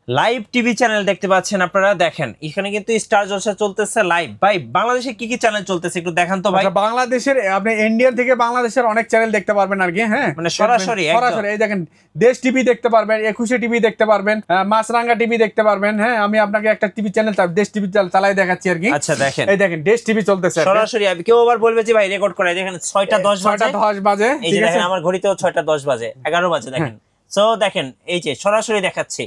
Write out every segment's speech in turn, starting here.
Live TV channel দেখতে পাচ্ছেন আপনারা, দেখেন এখানে কিন্তু স্টার জলসা চলতেছে লাইভ। ভাই বাংলাদেশে কি কি চ্যানেল চলতেছে একটু দেখান তো ভাই। বাংলাদেশের আপনি ইন্ডিয়ান থেকে বাংলাদেশের অনেক চ্যানেল দেখতে পারবেন আর কি। হ্যাঁ, মানে সরাসরি এই দেখেন দেশ টিভি দেখতে পারবেন, 21 টিভি দেখতে পারবেন, মাছরাঙ্গা টিভি দেখতে পারবেন। হ্যাঁ, আমি আপনাকে একটা টিভি চ্যানেল দেশ টিভি চালাই দেখাচ্ছি আর কি। আচ্ছা দেখেন, এই দেখেন দেশ টিভি চলতেছে সরাসরি। কেউ আবার বলবে যে ভাই রেকর্ড করে, দেখেন 6টা 10 বাজে। এই যে দেখেন আমার ঘড়িতেও 6টা 10 বাজে, 11 বাজে দেখেন। সো দেখেন এই যে সরাসরি দেখাচ্ছি।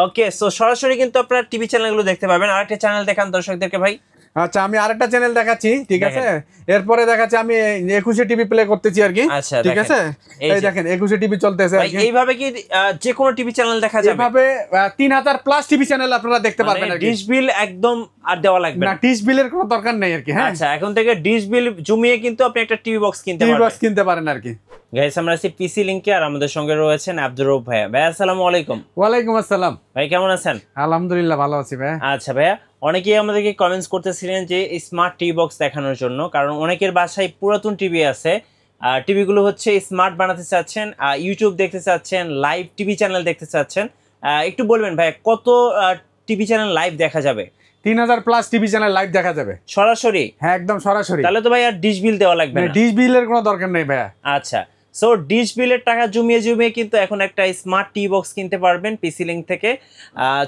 ওকে, সো সরাসরি কিন্তু আপনারা টিভি চ্যানেলগুলো দেখতে পাবেন। আরেকটা চ্যানেল দেখান দর্শকদেরকে ভাই। আচ্ছা, আমি আরেকটা চ্যানেল দেখাচ্ছি, ঠিক আছে। এরপরে দেখাচ্ছি আমি 21 টিভি প্লে করতেছি আর কি। আচ্ছা ঠিক আছে, এই দেখেন 21 টিভি চলতেছে আর কি। এইভাবে কি যে কোনো টিভি চ্যানেল দেখা যাবে? এইভাবে 3000 প্লাস টিভি চ্যানেল আপনারা দেখতে পারবেন আর কি। ডিশ বিল একদম আর দেওয়া লাগবে না, ডিশ বিলের কোনো দরকার নেই আর কি। হ্যাঁ, আচ্ছা, এখন থেকে ডিশ বিল জমিয়ে কিন্তু আপনি একটা টিভি বক্স কিনতে পারেন আর কি। গাইস, আমরা আছি পিসি লিংকে, আর আমাদের সঙ্গে রয়েছেন আব্দুর রউফ ভাই। ভাই আসসালামু আলাইকুম। ওয়ালাইকুম আসসালাম ভাই, কেমন আছেন? আলহামদুলিল্লাহ ভালো আছি ভাই। আচ্ছা ভাইয়া, অনেকেই আমাদেরকে কমেন্টস করতেছিলেন যে স্মার্ট টিভি বক্স দেখানোর জন্য, কারণ অনেকের বাসায় পুরাতন টিভি আছে। টিভিগুলো হচ্ছে স্মার্ট বানাতে চাচ্ছেন, ইউটিউব দেখতে চাচ্ছেন, লাইভ টিভি চ্যানেল দেখতে চাচ্ছেন। একটু বলবেন ভাই, কত টিভি চ্যানেল লাইভ দেখা যাবে? 3000 প্লাস টিভি চ্যানেল লাইভ দেখা যাবে সরাসরি? হ্যাঁ, একদম সরাসরি। তাহলে তো ভাই আর ডিশ বিল দেওয়া লাগবে না? ডিশ বিলের কোনো দরকার নেই ভাইয়া। আচ্ছা, সো ডিশ বিলের টাকা জমিয়ে কিন্তু এখন একটা স্মার্ট টিভি বক্স কিনতে পারবেন পিসি লিংক থেকে।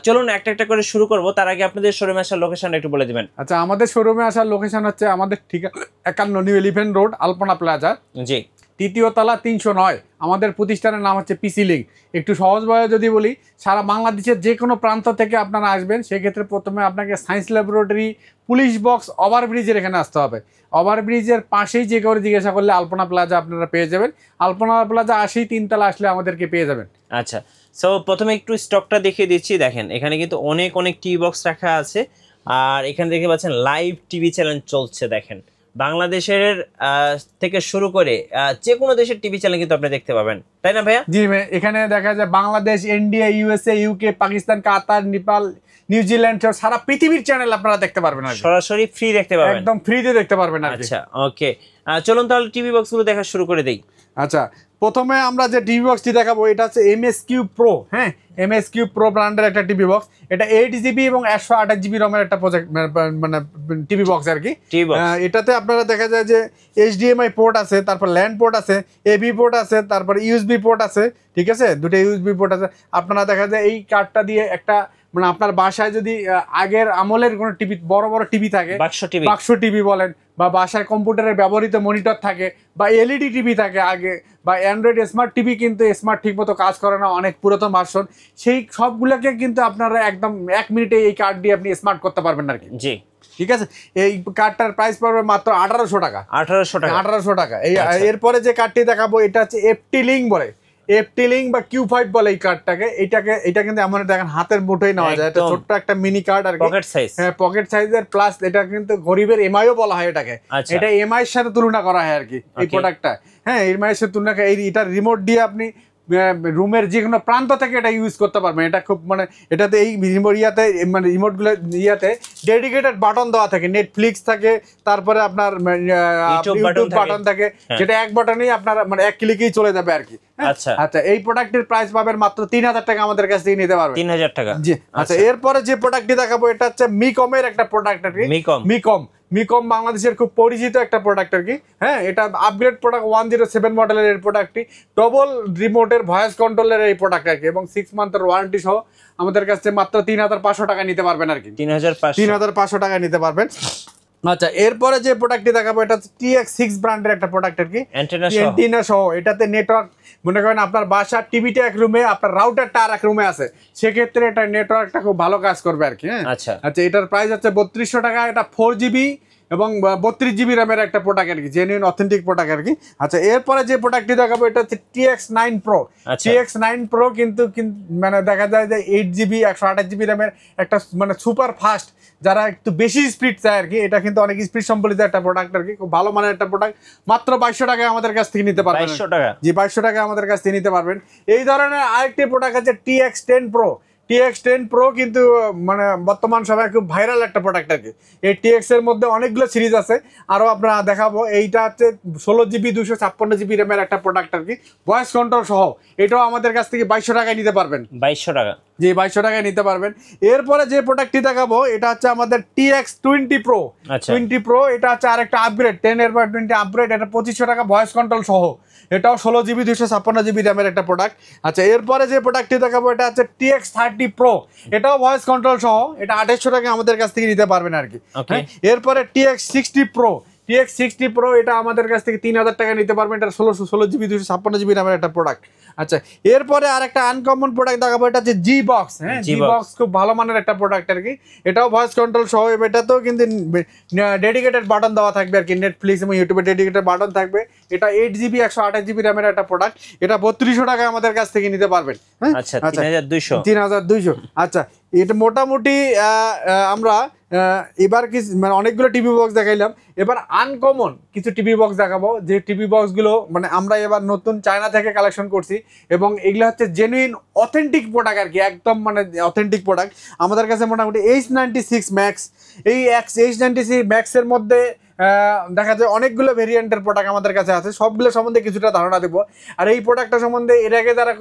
চলুন একটা একটা করে শুরু করব, তার আগে আপনাদের শোরুমে আসার লোকেশনটা একটু বলে দিবেন। আচ্ছা, আমাদের শোরুমে আসার লোকেশন হচ্ছে আমাদের ঠিক 51 নিউ এলিফ্যান্ট রোড, আলপনা প্লাজা, জি, 3য় তলা, 309। আমাদের প্রতিষ্ঠানের নাম হচ্ছে পিসি লিংক। একটু সহজভাবে যদি বলি, সারা বাংলাদেশের যে কোনো প্রান্ত থেকে আপনারা আসবেন, সেক্ষেত্রে প্রথমে আপনাকে সায়েন্স ল্যাবরেটরি, পুলিশ বক্স, ওভারব্রিজের এখানে আসতে হবে। ওভারব্রিজের পাশেই যে করে জিজ্ঞাসা করলে আলপনা প্লাজা আপনারা পেয়ে যাবেন। আলপনা প্লাজা আসেই 3 তলা আসলে আমাদেরকে পেয়ে যাবেন। আচ্ছা, সো প্রথমে একটু স্টকটা দেখিয়ে দিচ্ছি। দেখেন এখানে কিন্তু অনেক টিভি বক্স রাখা আছে, আর এখানে দেখতে পাচ্ছেন লাইভ টিভি চ্যানেল চলছে। দেখেন বাংলাদেশের থেকে শুরু করে যে কোনো দেশের টিভি চ্যানেল কিন্তু আপনি দেখতে পাবেন, তাই না ভাইয়া? জি ভাই, এখানে দেখা যায় Bangladesh, India, USA, UK, Pakistan, Qatar, Nepal, New Zealand, সারা পৃথিবীর চ্যানেল আপনারা দেখতে পারবেন আর সরাসরি ফ্রি দেখতে পাবেন, একদম ফ্রিতে দেখতে পারবেন আর কি। আচ্ছা ওকে, চলুন তাহলে টিভি বক্সগুলো দেখা শুরু করে দেই। আচ্ছা, প্রথমে আমরা যে টিভি বক্সটি দেখাবো এটা হচ্ছে MSQ Pro। হ্যাঁ, MSQ Pro ব্র্যান্ডের একটা টিভি বক্স। এটা 8 জিবি এবং 128 জিবি রমের একটা প্রজেক্ট মানে টিভি বক্স আর কি। এটাতে আপনারা দেখা যায় যে HDMI পোর্ট আছে, তারপর ল্যান্ড পোর্ট আছে, AV পোর্ট আছে, তারপর USB পোর্ট আছে, ঠিক আছে, দুটো USB পোর্ট আছে। আপনারা দেখা যায় এই কার্ডটা দিয়ে একটা মানে আপনার বাসায় যদি আগের আমলের কোনো টিভি, বড় টিভি থাকে, বাক্স টিভি বলেন, বা বাসায় কম্পিউটারের ব্যবহৃত মনিটর থাকে, বা এলইডি টিভি থাকে আগে, বা অ্যান্ড্রয়েড স্মার্ট টিভি কিন্তু স্মার্ট ঠিকমতো কাজ করে না, অনেক পুরাতন ভার্সন, সেই সবগুলোকে কিন্তু আপনারা একদম 1 মিনিটে এই কার্ড দিয়ে আপনি স্মার্ট করতে পারবেন আর কি। জি, ঠিক আছে। এই কার্ডটার প্রাইস পড়বে মাত্র 1800 টাকা। 1800 টাকা। এই এরপরে যে কার্ডটি দেখাবো এটা হচ্ছে FT লিঙ্ক বলে, FT লিঙ্ক বা Q5 বলে এই কার্ডটাকে। এটা কিন্তু এমন দেখেন হাতের মুঠোয় নেওয়া যায়, এটা ছোট্ট একটা মিনি কার্ড আর কি, পকেট সাইজ। হ্যাঁ, পকেট সাইজের, প্লাস এটা কিন্তু গরিবের এমআইও বলা হয় এটাকে। এটা এমআই এর সাথে তুলনা করা হয় আর কি এই প্রোডাক্টটা। হ্যাঁ, এমআই এর সাথে তুলনা করে এটা রিমোট দিয়ে আপনি রুমের যে কোনো প্রান্ত থেকে এটা ইউজ করতে পারবেন। এটা খুব মানে এটাতে এই রিমোটগুলো ইয়াতে ডেডিকেটেড বাটন দেওয়া থাকে, নেটফ্লিক্স থাকে, তারপরে আপনার ইউটিউব বাটন থাকে, যেটা এক বাটনেই আপনার মানে এক ক্লিকেই চলে যাবে আর কি। আচ্ছা, এই প্রোডাক্টের প্রাইস পাবেন মাত্র 3000 টাকা আমাদের কাছ থেকে নিতে পারবেন। 3000 টাকা। জি, আচ্ছা, এরপরে যে প্রোডাক্টটি দেখাবো এটা হচ্ছে মিকমের একটা প্রোডাক্ট আর কি। মিকম বাংলাদেশের খুব পরিচিত একটা প্রোডাক্ট আর কি। হ্যাঁ, এটা আপগ্রেড প্রোডাক্ট 107 মডেলের এই প্রোডাক্টটি, ডবল রিমোটের ভয়েস কন্ট্রোলের এই প্রোডাক্ট আর কি, এবং 6 মান্থের ওয়ারেন্টি সহ আমাদের কাছে মাত্র 3500 টাকা নিতে পারবেন আর কি। 3500 টাকা নিতে পারবেন। আচ্ছা, এরপরে যে প্রোডাক্টটি দেখাবো এটা হচ্ছে TX6 ব্র্যান্ডের একটা প্রোডাক্ট আর কি, অ্যান্টেনা সহ। এটাতে নেটওয়ার্ক, মনে করেন আপনার বাসার টিভিটা এক রুমে, আপনার রাউটারটা আর এক রুমে আছে, সেক্ষেত্রে এটা নেটওয়ার্কটা খুব ভালো কাজ করবে আর কি। হ্যাঁ, আচ্ছা, এটার প্রাইস হচ্ছে 3200 টাকা। এটা 4 জিবি এবং 32 জিবি র্যামের একটা প্রোডাক্ট আর কি, জেনুইন অথেন্টিক প্রোডাক্ট আর কি। আচ্ছা, এরপরে যে প্রোডাক্টটি দেখাবো এটা হচ্ছে TX9 Pro। TX9 Pro কিন্তু মানে দেখা যায় যে 8 জিবি 128 জিবি র্যামের একটা মানে সুপার ফাস্ট, যারা একটু বেশি স্পিড চায় আর কি, এটা কিন্তু অনেক স্পিড সম্বলিত একটা প্রোডাক্ট আর কি, খুব ভালো মানের একটা প্রোডাক্ট। মাত্র 2200 টাকায় আমাদের কাছ থেকে নিতে পারবেন। 2200 টাকা? জি, 2200 টাকা আমাদের কাছ থেকে নিতে পারবেন। এই ধরনের আরেকটি প্রোডাক্ট আছে TX10 Pro। TX10 Pro কিন্তু মানে বর্তমান সময়ে খুব ভাইরাল একটা প্রোডাক্ট আর কি। এই TX এর মধ্যে অনেকগুলো সিরিজ আছে, আরও আপনারা দেখাবো। এইটা হচ্ছে 16 জিবি 256 জিবি র্যামের একটা প্রোডাক্ট আর কি, ভয়েস কন্ট্রোল সহ। এটাও আমাদের কাছ থেকে 2200 টাকায় নিতে পারবেন। 2200 টাকা? জি 2200 টাকায় নিতে পারবেন। এরপরে যে প্রোডাক্টটি দেখাবো এটা হচ্ছে আমাদের TX20 Pro। 20 Pro এটা হচ্ছে আরেকটা আপগ্রেড, 10 এর 20 আপগ্রেড। এটা 2500 টাকা ভয়েস কন্ট্রোল সহ, এটাও 16GB 256GB র্যামের একটা প্রোডাক্ট। আচ্ছা এরপরে যে প্রোডাক্টটি দেখাবো এটা হচ্ছে TX30 Pro, এটাও ভয়েস কন্ট্রোল সহ, এটা 2800 টাকা আমাদের কাছ থেকে নিতে পারবেন আর কি। এরপরে TX60 Pro, TX60 Pro এটা আমাদের কাছ থেকে 3000 টাকা নিতে পারবেন। এটা 16GB 256GB র্যামের একটা প্রোডাক্ট। আচ্ছা এরপরে আরেকটা আনকমন প্রোডাক্ট দেখাবো, এটা হচ্ছে G-Box। হ্যাঁ G-Box খুব ভালো মানের একটা প্রোডাক্ট আর কি, এটাও ভয়েস কন্ট্রোল সহ। এটাতেও কিন্তু ডেডিকেটেড বাটন দেওয়া থাকবে আর কি, নেটফ্লিক্স এবং ইউটিউবে ডেডিকেটেড বাটন থাকবে। এটা 8GB 128GB র্যামের একটা প্রোডাক্ট, এটা 3200 টাকায় আমাদের কাছ থেকে নিতে পারবেন। হ্যাঁ আচ্ছা 3200। আচ্ছা এটা মোটামুটি আমরা এবার কি মানে অনেকগুলো টিভি বক্স দেখাইলাম, এবার আনকমন কিছু টিভি বক্স দেখাবো, যে টিভি বক্সগুলো মানে আমরা এবার নতুন চায়না থেকে কালেকশন করছি এবং এগুলো হচ্ছে জেনুইন অথেন্টিক প্রোডাক্ট আর কি, একদম মানে অথেন্টিক প্রোডাক্ট। আমাদের কাছে মোটামুটি H96 Max, এই H96 Max এর মধ্যে দেখা যায় অনেকগুলো ভেরিয়েন্টের প্রোডাক্ট আমাদের কাছে আছে, সবগুলো সম্বন্ধে কিছুটা ধারণা দেবো। আর এই প্রোডাক্টটা সম্বন্ধে এর আগে যারা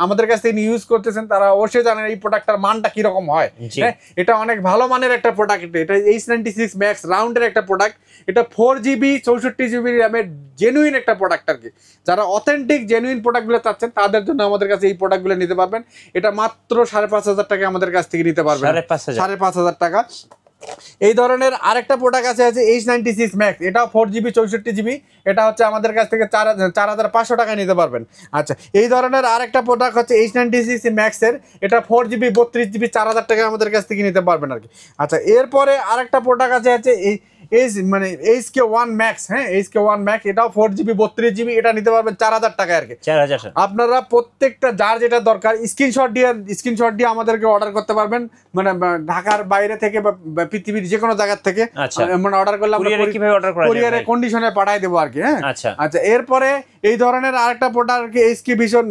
আমাদের কাছে ইউজ করতেছেন তারা অবশ্যই জানেন এই প্রোডাক্টটার মানটা কিরকম হয়। হ্যাঁ এটা অনেক ভালো মানের একটা প্রোডাক্ট, এটা H96 Max রাউন্ডের একটা প্রোডাক্ট। এটা 4GB 64GB র্যামের জেনুইন একটা প্রোডাক্ট আর কি। যারা অথেন্টিক জেনুইন প্রোডাক্টগুলো চাচ্ছেন তাদের জন্য আমাদের কাছে এই প্রোডাক্টগুলো নিতে পারবেন। এটা মাত্র 5500 টাকা আমাদের কাছ থেকে নিতে পারবেন, 5500 টাকা। এই ধরনের আরেকটা প্রোডাক্ট আছে H96 Max, এটাও 4GB 64GB, এটা হচ্ছে আমাদের কাছ থেকে 4500 টাকায় নিতে পারবেন। আচ্ছা এই ধরনের আরেকটা প্রোডাক্ট হচ্ছে H96 Max এর, এটা 4GB 32GB 4000 টাকায় আমাদের কাছ থেকে নিতে পারবেন আর কি। আচ্ছা এরপরে আরেকটা প্রোডাক্ট আছে মানে HK1 Max। হ্যাঁ HK1 Max এটাও 4GB 32GB, এটা নিতে পারবেন 4000 টাকায় আর কি। 4000। আপনারা প্রত্যেকটা যার যেটা দরকার স্ক্রিনশট দিয়ে আমাদেরকে অর্ডার করতে পারবেন, মানে ঢাকার বাইরে থেকে বা পৃথিবীর যে কোনো জায়গা থেকে মানে অর্ডার করলে আমরা কুরিয়ারে কন্ডিশনে পাঠিয়ে দেবো আর কি। হ্যাঁ আচ্ছা এরপরে এই ধরনের আরেকটা প্রোডাক্ট SK Vision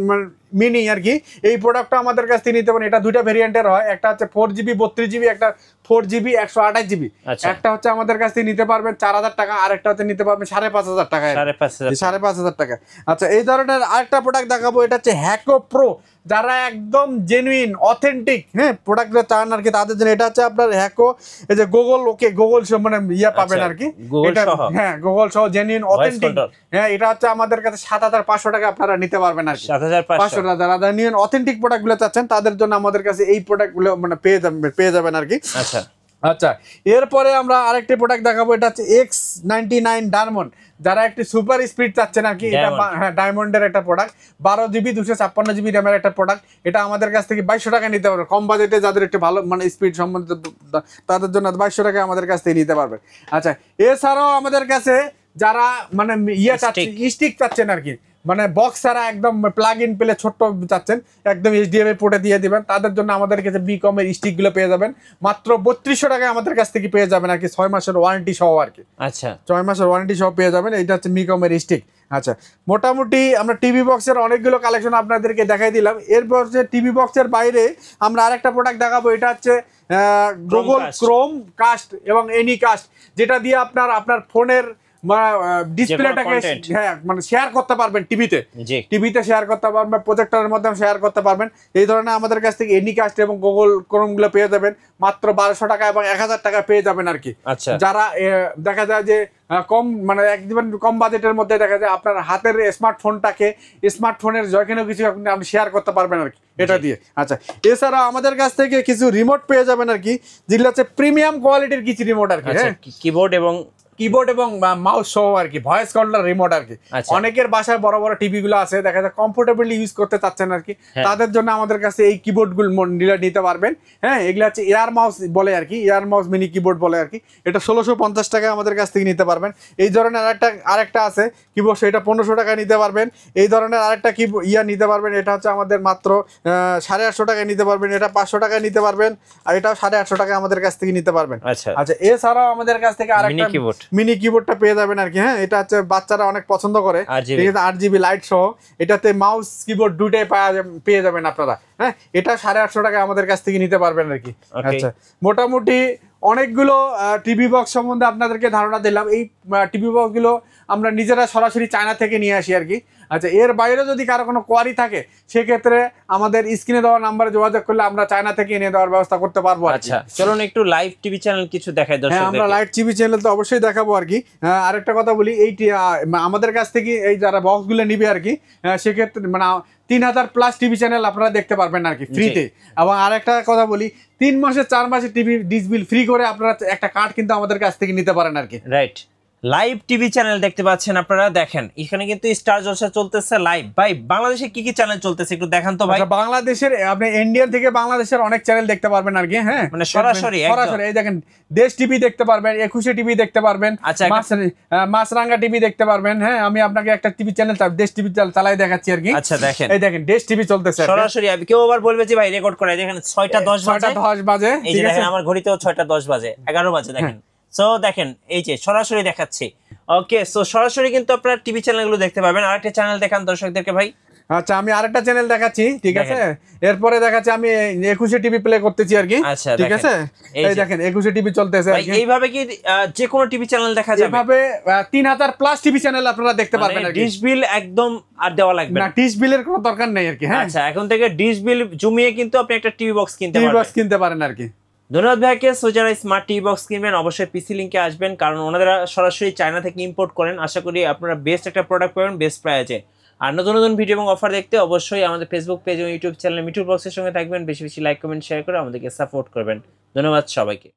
মিনি আর কি, এই প্রোডাক্টটা আমাদের কাছ থেকে নিতে পারেন। এটা দুইটা ভেরিয়েন্টের হয়, একটা হচ্ছে 4GB 32GB, একটা 4GB 128GB। একটা হচ্ছে আমাদের কাছ থেকে নিতে পারবেন 4000 টাকা, আর একটা হচ্ছে নিতে পারবেন 5500 টাকা, 5500 টাকা। আচ্ছা এই ধরনের আরেকটা প্রোডাক্ট দেখাবো, এটা হচ্ছে হ্যাকো প্রো। যারা একদম জেনুইন অথেন্টিক হ্যাঁ প্রোডাক্টগুলো চান আর কি তাদের জন্য এটা হচ্ছে আপনার হ্যাকো, এই যে গুগল মানে ইয়া পাবেন আর কি, এটা হ্যাঁ গুগল সহ জেনুইন অথেন্টিক। হ্যাঁ এটা হচ্ছে আমাদের কাছে 7500 টাকা আপনারা নিতে পারবেন আর কি, 7500 টাকা। যারা জেনুইন অথেন্টিক প্রোডাক্টগুলো চাচ্ছেন তাদের জন্য আমাদের কাছে এই প্রোডাক্টগুলো মানে পেয়ে যাবেন আর কি। আচ্ছা এরপরে আমরা আরেকটি প্রোডাক্ট দেখাবো, এটা হচ্ছে X99 ডায়মন্ড। যারা একটি সুপার স্পিড চাচ্ছেন আর কি, এটা হ্যাঁ ডায়মন্ডের একটা প্রোডাক্ট, 12GB 256GB র্যামের একটা প্রোডাক্ট। এটা আমাদের কাছ থেকে 2200 টাকা নিতে পারবে। কম বাজেটে যাদের একটু ভালো মানে স্পিড সম্বন্ধিত তাদের জন্য 2200 টাকা আমাদের কাছ থেকে নিতে পারবে। আচ্ছা এছাড়াও আমাদের কাছে যারা মানে স্টিক চাচ্ছেন আর কি, মানে বক্স ছাড়া একদম প্লাগ ইন পেলে ছোট্ট চাচ্ছেন, একদম HDMI পোর্টে দিয়ে দিবেন, তাদের জন্য আমাদের কাছে বিকমের স্টিকগুলো পেয়ে যাবেন মাত্র 3200 টাকায় আমাদের কাছ থেকে পেয়ে যাবেন আর কি, 6 মাসের ওয়ারেন্টি সহ আর কি। আচ্ছা 6 মাসের ওয়ারেন্টি সহ পেয়ে যাবেন, এটা হচ্ছে বিকমের স্টিক। আচ্ছা মোটামুটি আমরা টিভি বক্সের অনেকগুলো কালেকশন আপনাদেরকে দেখাই দিলাম। এরপর হচ্ছে টিভি বক্সের বাইরে আমরা আরেকটা প্রোডাক্ট দেখাবো, এটা হচ্ছে গুগল ক্রোম কাস্ট এবং এনি কাস্ট, যেটা দিয়ে আপনার ফোনের ডিসপ্লেটাকে হ্যাঁ মানে শেয়ার করতে পারবেন, টিভিতে শেয়ার করতে পারবেন, প্রজেক্টরের মাধ্যমে শেয়ার করতে পারবেন। এই ধরনের আমাদের কাছ থেকে এনিকাস্ট এবং গুগল ক্রোম গুলো পেয়ে যাবেন মাত্র 1200 টাকা এবং 1000 টাকা পেয়ে যাবেন আর কি। যারা দেখা যায় যে কম মানে একদম কম বাজেটের মধ্যে দেখা যায় আপনার হাতের স্মার্টফোনের যেখানে কিছু আপনি শেয়ার করতে পারবেন আর কি এটা দিয়ে। আচ্ছা এছাড়া আমাদের কাছ থেকে কিছু রিমোট পেয়ে যাবেন আর কি, যেগুলো হচ্ছে প্রিমিয়াম কোয়ালিটির কিছু রিমোট আর কি, কিবোর্ড এবং মাউস সহ আর কি, ভয়েস কন্ট্রোল রিমোট আর কি। অনেকের বাসায় বড় বড় টিভি গুলো আছে, দেখা যায় কমফোর্টেবলি ইউজ করতে চাচ্ছেন আর কি, তাদের জন্য আমাদের কাছে এই কিবোর্ড গুলো নিতে পারবেন। হ্যাঁ এগুলো হচ্ছে এয়ার মাউস বলে আর কি, এয়ার মাউস মিনি কিবোর্ড বলে আর কি। এটা 1650 টাকা আমাদের কাছ থেকে নিতে পারবেন। এই ধরনের আরেকটা আছে কিবোর্ড, সেটা 1500 টাকা নিতে পারবেন। এই ধরনের আরেকটা নিতে পারবেন, এটা হচ্ছে আমাদের মাত্র 850 টাকায় নিতে পারবেন। এটা 500 টাকায় নিতে পারবেন, আর এটাও 850 টাকা আমাদের কাছ থেকে নিতে পারবেন। আচ্ছা এছাড়াও আমাদের কাছ থেকে আরেকটা মিনি কিবোর্ডটা পেয়ে যাবেন আর কি। হ্যাঁ এটা হচ্ছে বাচ্চারা অনেক পছন্দ করে, 8GB লাইট সহ, এটাতে মাউস কিবোর্ড দুইটাই পেয়ে যাবেন আপনারা। হ্যাঁ এটা 850 টাকা আমাদের কাছ থেকে নিতে পারবেন আর কি। আচ্ছা মোটামুটি অনেকগুলো টিভি বক্স সম্বন্ধে আপনাদেরকে ধারণা দিলাম। এই টিভি বক্সগুলো আমরা নিজেরা সরাসরি চায়না থেকে নিয়ে আসি আর কি। আচ্ছা, এর বাইরে যদি কারো কোনো কোয়ারি থাকে সেক্ষেত্রে আমাদের স্ক্রিনে দেওয়া নাম্বারে যোগাযোগ করলে আমরা চায়না থেকে এনে দেওয়ার ব্যবস্থা করতে পারবো আর কি। আচ্ছা চলুন একটু লাইভ টিভি চ্যানেল কিছু দেখাই হ্যাঁ, দর্শকদের। আমরা লাইভ টিভি চ্যানেল তো অবশ্যই দেখাবো আর কি। আরেকটা কথা বলি, আমাদের কাছ থেকে এই যারা বক্সগুলো নিবে আর কি, সেক্ষেত্রে মানে 3000 প্লাস টিভি চ্যানেল আপনারা দেখতে পারবেন আর কি ফ্রিতে। এবং আরেকটা কথা বলি, 3 মাসে 4 মাসে টিভি ডিশ বিল ফ্রি করে আপনারা একটা কার্ড কিন্তু আমাদের কাছ থেকে নিতে পারেন আর কি। রাইট, লাইভ টিভি চ্যানেল দেখতে পাচ্ছেন আপনারা, দেখেন এখানে কিন্তু স্টার জলসা চলতেছে লাইভ। ভাই বাংলাদেশে কি কি চ্যানেল চলতেছে একটু দেখান তো ভাই। আচ্ছা, বাংলাদেশের আপনি ইন্ডিয়ান থেকে বাংলাদেশের অনেক চ্যানেল দেখতে পারবেন আর কি। হ্যাঁ, মানে সরাসরি সরাসরি এই দেখেন, দেশ টিভি দেখতে পারবেন, 21 টিভি দেখতে পারবেন, আচ্ছা, মাছরাঙ্গা টিভি দেখতে পারবেন। হ্যাঁ, আমি আপনাকে একটা টিভি চ্যানেল দেশ টিভি চালাই দেখাচ্ছি আর কি। আচ্ছা দেখেন, এই দেখেন দেশ টিভি চলতেছে সরাসরি। কেউ আবার বলবে যে ভাই রেকর্ড করে, দেখেন 6:10 বাজে। এই যে দেখেন আমার ঘড়িতেও 6:10 বাজে, 11 বাজে দেখেন। সো দেখেন এই যে সরাসরি দেখাচ্ছি। ওকে, সো সরাসরি কিন্তু আপনারা টিভি চ্যানেলগুলো দেখতে পাবেন। আরেকটা চ্যানেল দেখান দর্শকদেরকে ভাই। আচ্ছা, আমি আরেকটা চ্যানেল দেখাচ্ছি, ঠিক আছে। এরপরে দেখাচ্ছি আমি 21 টিভি প্লে করতেছি আর কি। আচ্ছা ঠিক আছে, এই দেখেন 21 টিভি চলতেছে আর কি। এইভাবে কি যে কোনো টিভি চ্যানেল দেখা যাবে? এইভাবে 3000 প্লাস টিভি চ্যানেল আপনারা দেখতে পারবেন আর কি। ডিশ বিল একদম আর দেওয়া লাগবে না, ডিশ বিলের কোনো দরকার নেই আর কি। হ্যাঁ, আচ্ছা, এখন থেকে ডিশ বিল জমিয়ে কিন্তু আপনি একটা টিভি বক্স কিনতে টিভি পারবেন। বক্স কিনতে পারেন আর কি। ধন্যবাদ ভাইকে। সো যারা স্মার্ট টিভি বক্স কিনবেন অবশ্যই পিসি লিংকে আসবেন, কারণ ওনারা সরাসরি চায়না থেকে ইম্পোর্ট করেন। আশা করি আপনারা বেস্ট একটা প্রোডাক্ট পাবেন বেস্ট প্রাইসে। আর নতুন নতুন ভিডিও এবং অফার দেখতে অবশ্যই আমাদের ফেসবুক পেজ এবং ইউটিউব চ্যানেল মিঠুর বক্সের সঙ্গে থাকবেন। বেশি বেশি লাইক কমেন্ট শেয়ার করে আমাদেরকে সাপোর্ট করবেন। ধন্যবাদ সবাইকে।